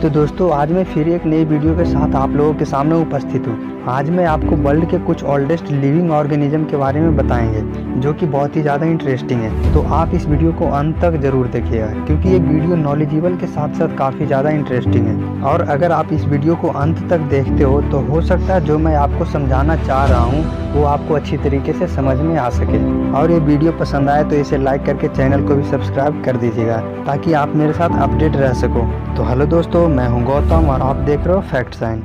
तो दोस्तों आज मैं फिर एक नई वीडियो के साथ आप लोगों के सामने उपस्थित हूँ। आज मैं आपको वर्ल्ड के कुछ ओल्डेस्ट लिविंग ऑर्गेनिज्म के बारे में बताएंगे जो कि बहुत ही ज़्यादा इंटरेस्टिंग है। तो आप इस वीडियो को अंत तक ज़रूर देखिएगा क्योंकि ये वीडियो नॉलेजेबल के साथ साथ काफ़ी ज़्यादा इंटरेस्टिंग है। और अगर आप इस वीडियो को अंत तक देखते हो तो हो सकता है जो मैं आपको समझाना चाह रहा हूँ वो आपको अच्छी तरीके से समझ में आ सके। और ये वीडियो पसंद आए तो इसे लाइक करके चैनल को भी सब्सक्राइब कर दीजिएगा ताकि आप मेरे साथ अपडेट रह सको। तो हेलो दोस्तों, मैं हूं गौतम और आप देख रहे हो फैक्ट साइन।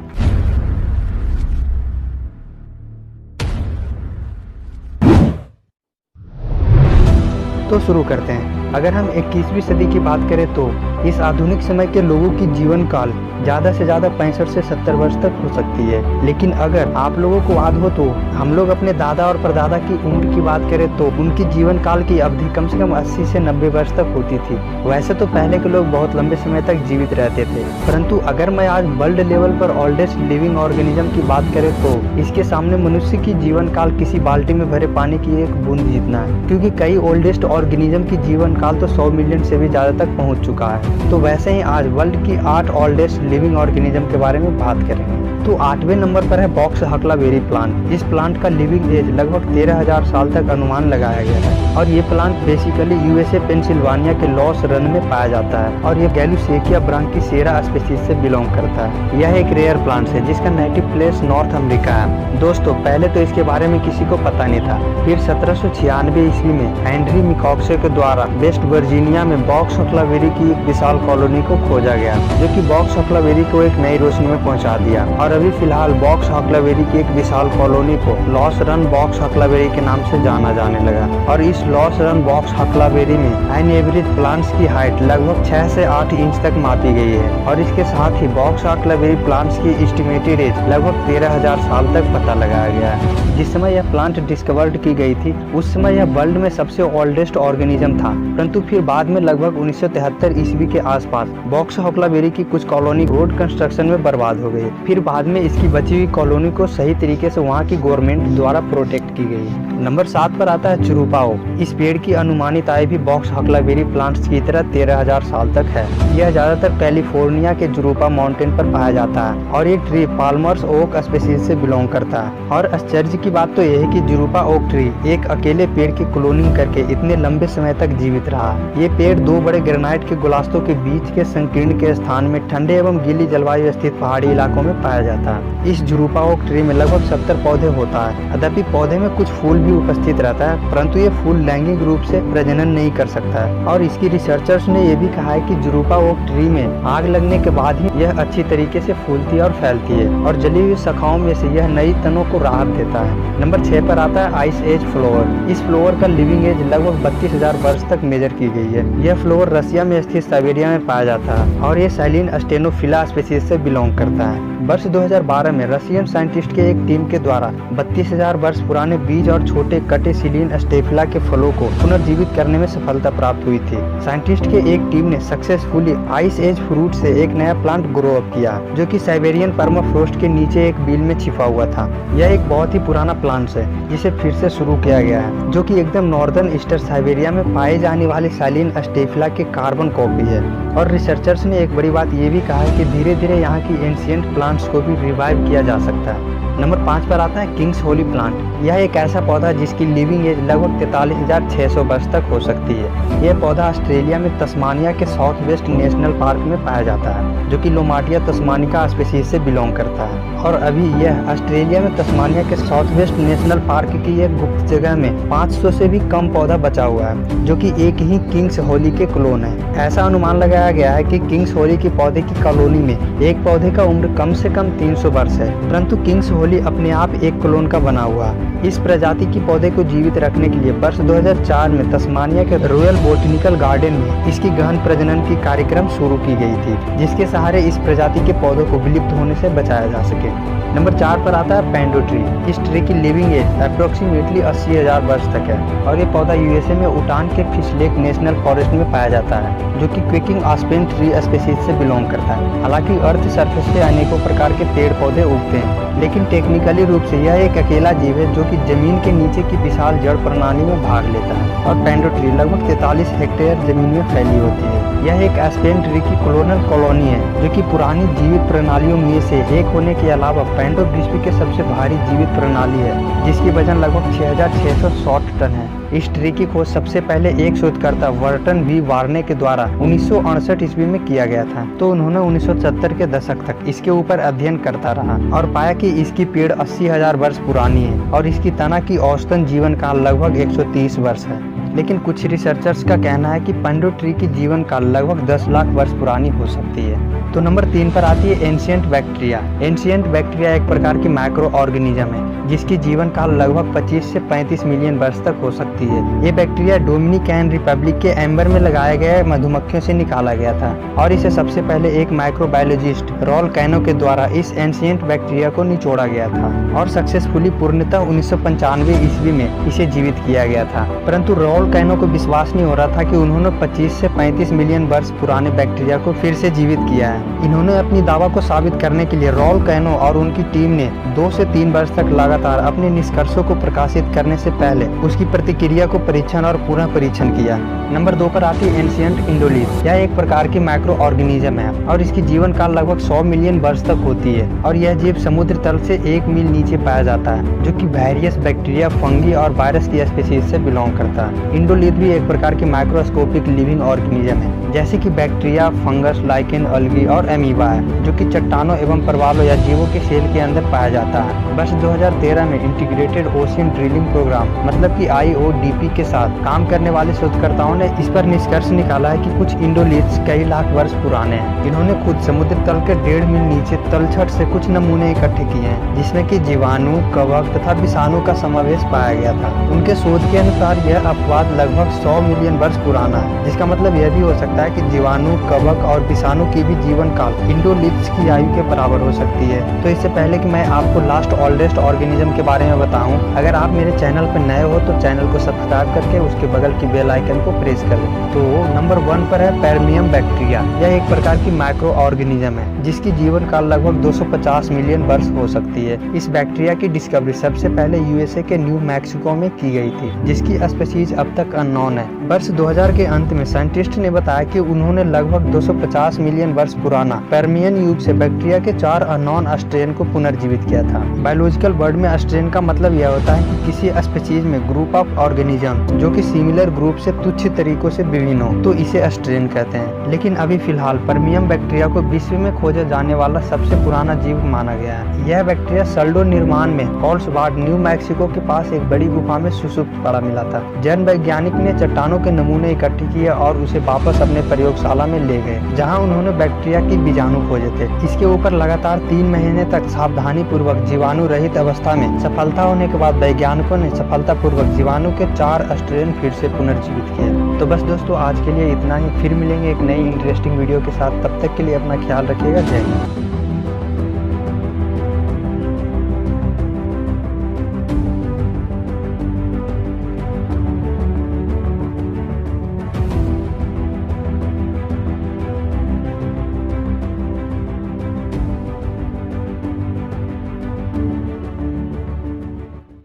तो शुरू करते हैं। अगर हम 21वीं सदी की बात करें तो इस आधुनिक समय के लोगों की जीवन काल ज़्यादा से ज़्यादा 65 से 70 वर्ष तक हो सकती है। लेकिन अगर आप लोगों को याद हो तो हम लोग अपने दादा और परदादा की उम्र की बात करें तो उनकी जीवन काल की अवधि कम से कम 80 से 90 वर्ष तक होती थी। वैसे तो पहले के लोग बहुत लंबे समय तक जीवित रहते थे, परंतु अगर मैं आज वर्ल्ड लेवल पर ओल्डेस्ट लिविंग ऑर्गेनिज्म की बात करें तो इसके सामने मनुष्य की जीवन काल किसी बाल्टी में भरे पानी की एक बूंद जितना है, क्योंकि कई ओल्डेस्ट ऑर्गेनिज्म की जीवन काल तो 100 मिलियन से भी ज्यादा तक पहुंच चुका है। तो वैसे ही आज वर्ल्ड की 8 ओल्डेस्ट लिविंग ऑर्गेनिज्म के बारे में बात करेंगे। तो 8वें नंबर पर है बॉक्स हकलाबेरी प्लांट। इस प्लांट का लिविंग एज लगभग 13,000 साल तक अनुमान लगाया गया है और ये प्लांट बेसिकली यूएसए पेंसिल्वानिया के लॉस रन में पाया जाता है और ये गैलुसेकिया ब्रांकिसेरा स्पीशीज से बिलोंग करता है। यह एक रेयर प्लांट है जिसका नेटिव प्लेस नॉर्थ अमेरिका है। दोस्तों पहले तो इसके बारे में किसी को पता नहीं था, फिर 1796 ईस्वी में हेनरी मिकॉक्से के द्वारा वेस्ट वर्जीनिया में बॉक्स हकलाबेरी की एक विशाल कॉलोनी को खोजा गया जो कि बॉक्स हकलाबेरी को एक नई रोशनी में पहुंचा दिया। और अभी फिलहाल बॉक्स हकलाबेरी की एक विशाल कॉलोनी को लॉस रन बॉक्स हकलाबेरी के नाम से जाना जाने लगा। और इस लॉस रन बॉक्स हकलाबेरी में एन एवरेज प्लांट्स की हाइट लगभग 6 से 8 इंच तक मापी गई है और इसके साथ ही बॉक्स हकलाबेरी प्लांट्स की एस्टिमेटेड एज लगभग 13,000 साल तक पता लगाया गया है। जिस समय यह प्लांट डिस्कवर्ड की गई थी उस समय यह वर्ल्ड में सबसे ओल्डेस्ट ऑर्गेनिज्म था, परंतु फिर बाद में लगभग 1973 ईस्वी के आसपास बॉक्स हकलाबेरी की कुछ कॉलोनी रोड कंस्ट्रक्शन में बर्बाद हो गई। फिर बाद में इसकी बची हुई कॉलोनी को सही तरीके से वहाँ की गवर्नमेंट द्वारा प्रोटेक्ट की गई। नंबर 7 पर आता है चुरूपा ओक। इस पेड़ की अनुमानित आयु भी बॉक्स हकलाबेरी प्लांट्स की तरह 13,000 साल तक है। यह ज्यादातर कैलिफोर्निया के जुरूपा माउंटेन पर पाया जाता है और ये ट्री पाल्मर्स ओक स्पीशीज से बिलोंग करता है। और आश्चर्य की बात तो यह है कि जुरूपा ओक ट्री एक अकेले पेड़ की क्लोनिंग करके इतने लंबे समय तक जीवित रहा। ये पेड़ 2 बड़े ग्रेनाइट के गुलदस्तों के बीच के संकीर्ण के स्थान में ठंडे एवं गीली जलवायु स्थित पहाड़ी इलाकों में पाया जाता है। इस जुरूपा ओक ट्री में लगभग 70 पौधे होता है। यद्यपि पौधे में कुछ फूल भी उपस्थित रहता है, परंतु ये फूल लैंगिक रूप से प्रजनन नहीं कर सकता है। और इसकी रिसर्चर्स ने यह भी कहा है कि जुरूपा ओक ट्री में आग लगने के बाद ही यह अच्छी तरीके से फूलती है और फैलती है और जली हुई शाखाओं में से यह नई तनों को राहत देता है। नंबर 6 पर आता है आइस एज फ्लोवर। इस फ्लोवर का लिविंग एज लगभग 32,000 वर्ष तक मेजर की गई है। यह फ्लोवर रसिया में स्थित साइबेरिया में पाया जाता है और ये साइलिन स्टेनोफिला स्पीशीज से बिलोंग करता है। वर्ष 2012 में रशियन साइंटिस्ट के एक टीम के द्वारा 32,000 वर्ष पुराने बीज और छोटे कटे सिलीन स्टेफिला के फलों को पुनर्जीवित करने में सफलता प्राप्त हुई थी। साइंटिस्ट के एक टीम ने सक्सेसफुली आइस एज फ्रूट से एक नया प्लांट ग्रो अप किया जो कि साइबेरियन परमाफ्रोस्ट के नीचे एक बिल में छिपा हुआ था। यह एक बहुत ही पुराना प्लांट है जिसे फिर से शुरू किया गया है जो कि एकदम नॉर्दर्न ईस्टर्न साइबेरिया में पाए जाने वाली साइलिन स्टेफिला के कार्बन कॉपी है। और रिसर्चर्स ने एक बड़ी बात ये भी कहा है कि धीरे धीरे यहाँ की एंशिएंट प्लांट्स को भी रिवाइव किया जा सकता है। नंबर 5 पर आता है किंग्स होली प्लांट। यह एक ऐसा पौधा जिसकी लिविंग एज लगभग 43,600 वर्ष तक हो सकती है। यह पौधा ऑस्ट्रेलिया में तस्मानिया के साउथ वेस्ट नेशनल पार्क में पाया जाता है जो कि लोमाटिया तस्मानिका स्पीशीज से बिलोंग करता है। और अभी यह ऑस्ट्रेलिया में तस्मानिया के साउथ वेस्ट नेशनल पार्क की एक गुप्त जगह में 500 से भी कम पौधा बचा हुआ है जो कि एक ही किंग्स होली के क्लोन है। ऐसा अनुमान लगाया गया है कि किंग्स होली के पौधे की कॉलोनी में एक पौधे का उम्र कम से कम 300 वर्ष है, परंतु किंग्स होली अपने आप एक क्लोन का बना हुआ है। इस प्रजाति की पौधे को जीवित रखने के लिए वर्ष 2004 में तस्मानिया के रॉयल बोटेनिकल गार्डन में इसकी गहन प्रजनन की कार्यक्रम शुरू की गई थी जिसके सहारे इस प्रजाति के पौधों को विलुप्त होने से बचाया जा सके। नंबर 4 पर आता है पेंडो ट्री। इस ट्री की लिविंग एज अप्रोक्सीमेटली 80,000 वर्ष तक है और ये पौधा यूएसए में उटान के फिश लेक नेशनल फॉरेस्ट में पाया जाता है जो कि क्विकिंग आस्पेन ट्री स्पीशीज से बिलोंग करता है। हालांकि अर्थ सरफेस पे अनेकों प्रकार के पेड़ पौधे उगते हैं, लेकिन टेक्निकली रूप से यह एक अकेला जीव है जो कि जमीन के नीचे की विशाल जड़ प्रणाली में भाग लेता है और पैंडो ट्री लगभग 43 हेक्टेयर जमीन में फैली होती है। यह एक एस्पेन ट्री की क्लोनल कॉलोनी है जो कि पुरानी जीवित प्रणालियों में से एक होने के अलावा पैंडो विश्व के सबसे भारी जीवित प्रणाली है जिसकी वजन लगभग 6660 टन है। इस ट्री की खोज सबसे पहले एक शोधकर्ता वर्टन वी वार्ने के द्वारा 1968 ईस्वी में किया गया था। तो उन्होंने 1970 के दशक तक इसके ऊपर अध्ययन करता रहा और पाया कि इसकी पेड़ 80,000 वर्ष पुरानी है और इसकी तना की औसतन जीवन काल लगभग 130 वर्ष है। लेकिन कुछ रिसर्चर्स का कहना है कि पैंडो ट्री की जीवन काल लगभग 10 लाख वर्ष पुरानी हो सकती है। तो नंबर 3 पर आती है एंशिएंट बैक्टीरिया। एंशिएंट बैक्टीरिया एक प्रकार की माइक्रो ऑर्गेनिज्म है जिसकी जीवन काल लगभग 25 से 35 मिलियन वर्ष तक हो सकती है। ये बैक्टीरिया डोमिनिकन रिपब्लिक के एम्बर में लगाए गए मधुमक्खियों से निकाला गया था और इसे सबसे पहले एक माइक्रोबायोलॉजिस्ट रॉल कैनो के द्वारा इस एंशिएंट बैक्टीरिया को निचोड़ा गया था और सक्सेसफुली पूर्णतः 1995 ईस्वी में इसे जीवित किया गया था। परंतु रॉल कैनो को विश्वास नहीं हो रहा था कि उन्होंने 25 से 35 मिलियन वर्ष पुराने बैक्टीरिया को फिर से जीवित किया है। इन्होंने अपनी दावा को साबित करने के लिए रॉल कैनो और उनकी टीम ने 2 से 3 वर्ष तक लगातार अपने निष्कर्षों को प्रकाशित करने से पहले उसकी प्रतिक्रिया को परीक्षण और पुनः परीक्षण किया। नंबर 2 पर आती है एंशिएंट इंडोलिथ। यह एक प्रकार की माइक्रो ऑर्गेनिज्म है और इसकी जीवन काल लगभग 100 मिलियन वर्ष तक होती है और यह जीव समुद्र तल से 1 मील नीचे पाया जाता है जो कि वेरियस बैक्टीरिया, फंगी और वायरस की स्पीशीज से बिलोंग करता है। इंडोलिथ भी एक प्रकार की माइक्रोस्कोपिक लिविंग ऑर्गेनिज्म है जैसे कि बैक्टीरिया, फंगस, लाइकेन, अलगी और एमीबा है जो कि चट्टानों एवं परवालों या जीवों के सेल के अंदर पाया जाता है। वर्ष 2013 में इंटीग्रेटेड ओशियन ड्रिलिंग प्रोग्राम मतलब कि IODP के साथ काम करने वाले शोधकर्ताओं ने इस पर निष्कर्ष निकाला है कि कुछ इंडोलिथ्स कई लाख वर्ष पुराने हैं। इन्होंने खुद समुद्र तल के 1.5 मील नीचे तलछट से कुछ नमूने इकट्ठे किए हैं जिसमें कि जीवाणु, कवक तथा विषाणु का समावेश पाया गया था। उनके शोध के अनुसार यह अपवाद लगभग 100 मिलियन वर्ष पुराना है जिसका मतलब यह भी हो सकता है कि जीवाणु, कवक और विषाणु की भी जीवन काल इंडोलिथ्स की आयु के बराबर हो सकती है। तो इससे पहले कि मैं आपको लास्ट ओल्डेस्ट ऑर्गेनिज्म के बारे में बताऊं, अगर आप मेरे चैनल पर नए हो तो चैनल को सब्सक्राइब करके उसके बगल की बेल आइकन को प्रेस कर लें। तो नंबर 1 पर है परमियम बैक्टीरिया। यह एक प्रकार की माइक्रो ऑर्गेनिज्म है जिसकी जीवन काल लगभग 250 मिलियन वर्ष हो सकती है। इस बैक्टीरिया की डिस्कवरी सबसे पहले USA के न्यू मैक्सिको में की गई थी जिसकी स्पीशीज अब तक अननोन है। वर्ष 2000 के अंत में साइंटिस्ट ने बताया कि उन्होंने लगभग 250 मिलियन वर्ष पुराना पर्मियन युग से बैक्टीरिया के 4 अननोन स्ट्रेन को पुनर्जीवित किया था। बायोलॉजिकल वर्ड में स्ट्रेन का मतलब यह होता है कि किसी स्पीशीज में ग्रुप ऑफ ऑर्गेनिज्म जो कि सिमिलर ग्रुप से तुच्छ तरीकों से विभिन्न हो तो इसे स्ट्रेन कहते हैं। लेकिन अभी फिलहाल पर्मियम बैक्टीरिया को विश्व में खोजा जाने वाला सबसे पुराना जीव माना गया है। यह बैक्टीरिया सल्डो निर्माण में कॉल्सवार्ड, न्यू मैक्सिको के पास एक बड़ी गुफा में सुसुप्त पड़ा मिला था। जैन वैज्ञानिक ने चट्टानों के नमूने इकट्ठे किए और उसे वापस अपने प्रयोगशाला में ले गए जहां उन्होंने बैक्टीरिया की बीजाणु खोजे थे। इसके ऊपर लगातार 3 महीने तक सावधानी पूर्वक जीवाणु रहित अवस्था में सफलता होने के बाद वैज्ञानिकों ने सफलतापूर्वक जीवाणु के 4 स्ट्रेन फिर से पुनर्जीवित किए। तो बस दोस्तों, आज के लिए इतना ही। फिर मिलेंगे एक नई इंटरेस्टिंग वीडियो के साथ। तब तक के लिए अपना ख्याल रखिएगा। जय हिंद।